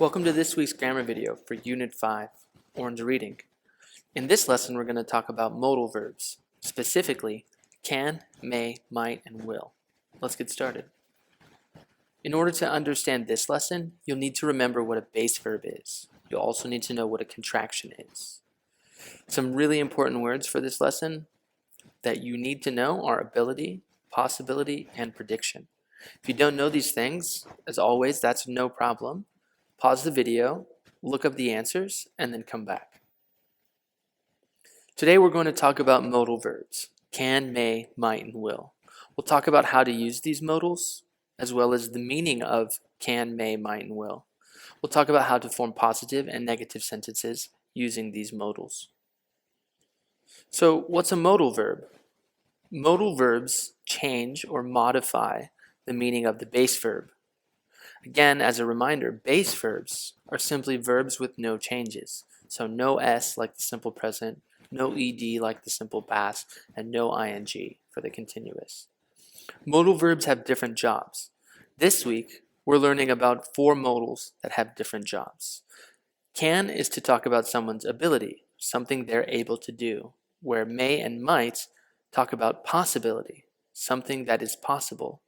Welcome to this week's grammar video for Unit 5, Orange Reading. In this lesson, we're going to talk about modal verbs, specifically can, may, might, and will. Let's get started. In order to understand this lesson, you'll need to remember what a base verb is. You'll also need to know what a contraction is. Some really important words for this lesson that you need to know are ability, possibility, and prediction. If you don't know these things, as always, that's no problem. Pause the video, look up the answers, and then come back. Today we're going to talk about modal verbs, can, may, might, and will. We'll talk about how to use these modals, as well as the meaning of can, may, might, and will. We'll talk about how to form positive and negative sentences using these modals. So what's a modal verb? Modal verbs change or modify the meaning of the base verb. Again, as a reminder, base verbs are simply verbs with no changes. So no S like the simple present, no ED like the simple past, and no ING for the continuous. Modal verbs have different jobs. This week, we're learning about 4 modals that have different jobs. Can is to talk about someone's ability, something they're able to do, where may and might talk about possibility, something that is possible.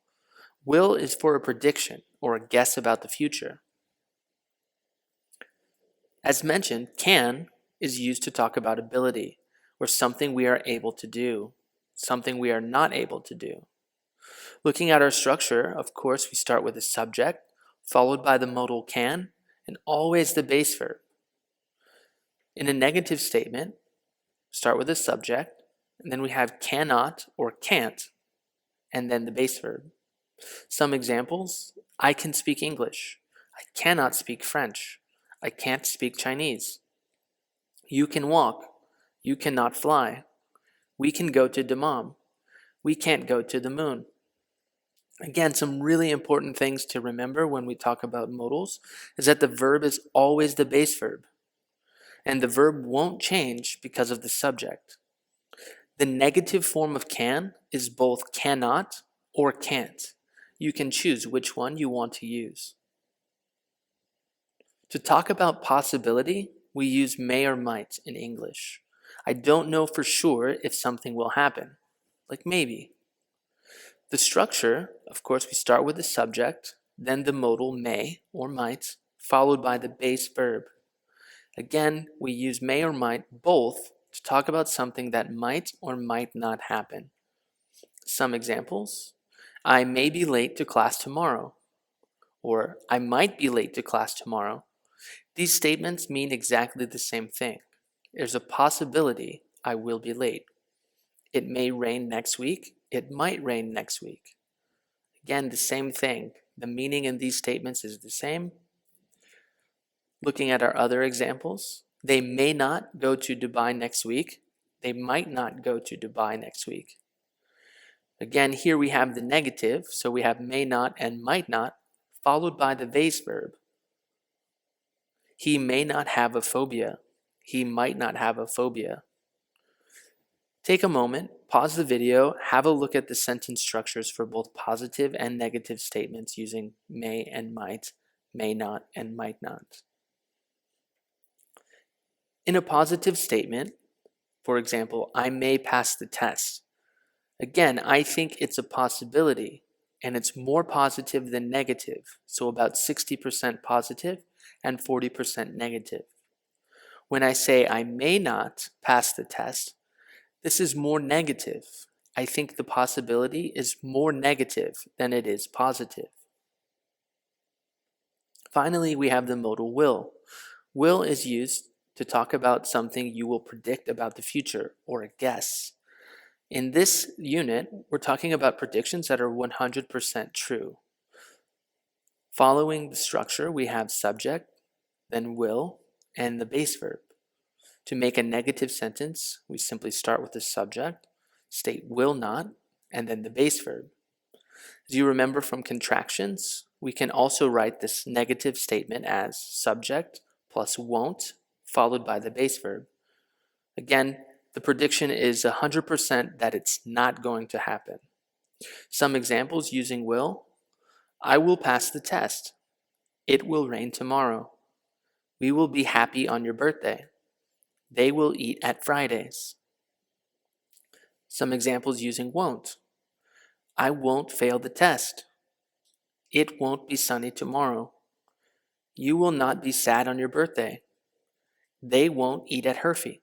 Will is for a prediction or a guess about the future. As mentioned, can is used to talk about ability, or something we are able to do, something we are not able to do. Looking at our structure, of course, we start with the subject, followed by the modal can, and always the base verb. In a negative statement, start with the subject, and then we have cannot or can't, and then the base verb. Some examples: I can speak English. I cannot speak French. I can't speak Chinese. You can walk. You cannot fly. We can go to Dammam. We can't go to the moon. Again, some really important things to remember when we talk about modals is that the verb is always the base verb, and the verb won't change because of the subject. The negative form of can is both cannot or can't. You can choose which one you want to use. To talk about possibility, we use may or might in English. I don't know for sure if something will happen, like maybe. The structure, of course, we start with the subject, then the modal may or might, followed by the base verb. Again, we use may or might both to talk about something that might or might not happen. Some examples: I may be late to class tomorrow, or I might be late to class tomorrow. These statements mean exactly the same thing. There's a possibility I will be late. It may rain next week. It might rain next week. Again, the same thing. The meaning in these statements is the same. Looking at our other examples, they may not go to Dubai next week. They might not go to Dubai next week. Again, here we have the negative, so we have may not and might not, followed by the base verb. He may not have a phobia. He might not have a phobia. Take a moment, pause the video, have a look at the sentence structures for both positive and negative statements using may and might, may not and might not. In a positive statement, for example, I may pass the test. Again, I think it's a possibility, and it's more positive than negative, so about 60% positive and 40% negative. When I say I may not pass the test, this is more negative. I think the possibility is more negative than it is positive. Finally, we have the modal will. Will is used to talk about something you will predict about the future, or a guess. In this unit, we're talking about predictions that are 100% true. Following the structure, we have subject, then will, and the base verb. To make a negative sentence, we simply start with the subject, state will not, and then the base verb. As you remember from contractions, we can also write this negative statement as subject plus won't, followed by the base verb. Again, the prediction is 100% that it's not going to happen. Some examples using will: I will pass the test. It will rain tomorrow. We will be happy on your birthday. They will eat at Fridays. Some examples using won't. I won't fail the test. It won't be sunny tomorrow. You will not be sad on your birthday. They won't eat at Herfy.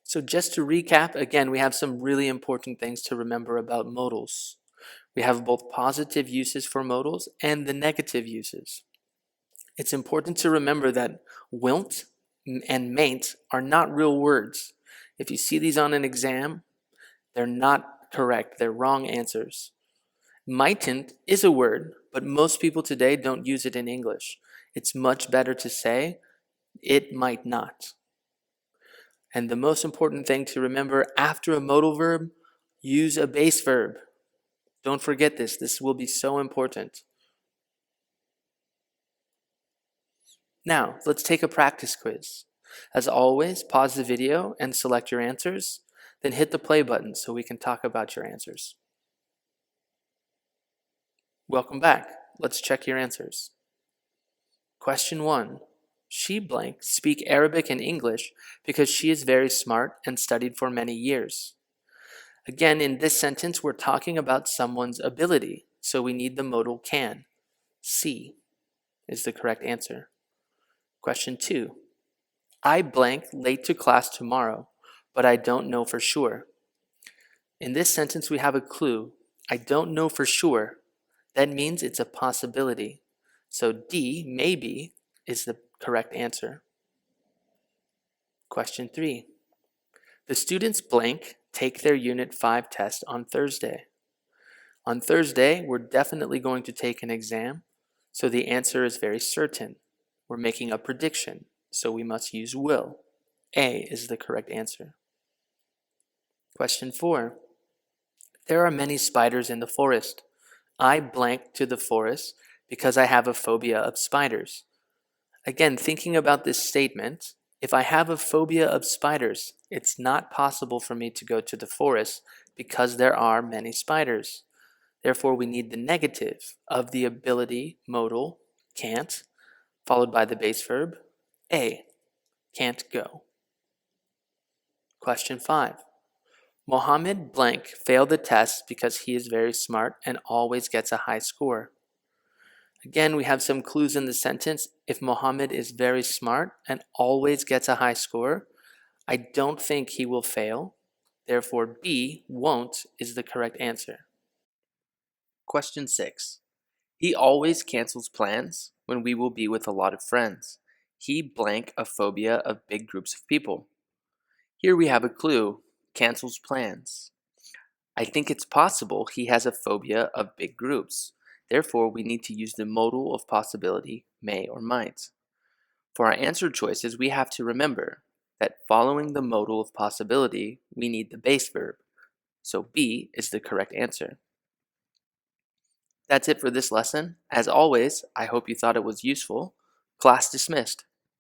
So just to recap, again, we have some really important things to remember about modals. We have both positive uses for modals and the negative uses. It's important to remember that wilt and mayn't are not real words. If you see these on an exam, they're not correct. They're wrong answers. Mightn't is a word, but most people today don't use it in English. It's much better to say, it might not. And the most important thing to remember, after a modal verb, use a base verb. Don't forget this. This will be so important. Now, let's take a practice quiz. As always, pause the video and select your answers, then hit the play button so we can talk about your answers. Welcome back. Let's check your answers. Question 1. She blank speak Arabic and English because she is very smart and studied for many years. Again, in this sentence, we're talking about someone's ability, so we need the modal can. C is the correct answer. Question 2. I blank late to class tomorrow, but I don't know for sure. In this sentence, we have a clue. I don't know for sure. That means it's a possibility. So D, maybe, is the correct answer. Question 3. The students blank take their Unit 5 test on Thursday. On Thursday, we're definitely going to take an exam, so the answer is very certain. We're making a prediction, so we must use will. A is the correct answer. Question 4. There are many spiders in the forest. I blank to the forest because I have a phobia of spiders. Again, thinking about this statement, if I have a phobia of spiders, it's not possible for me to go to the forest because there are many spiders. Therefore, we need the negative of the ability modal, can't, followed by the base verb, A, can't go. Question 5. Mohammed blank failed the test because he is very smart and always gets a high score. Again, we have some clues in the sentence. If Mohammed is very smart and always gets a high score, I don't think he will fail. Therefore, B, won't, is the correct answer. Question 6. He always cancels plans when we will be with a lot of friends. He blank a phobia of big groups of people. Here we have a clue, cancels plans. I think it's possible he has a phobia of big groups. Therefore, we need to use the modal of possibility, may or might. For our answer choices, we have to remember that following the modal of possibility, we need the base verb. So B is the correct answer. That's it for this lesson. As always, I hope you thought it was useful. Class dismissed.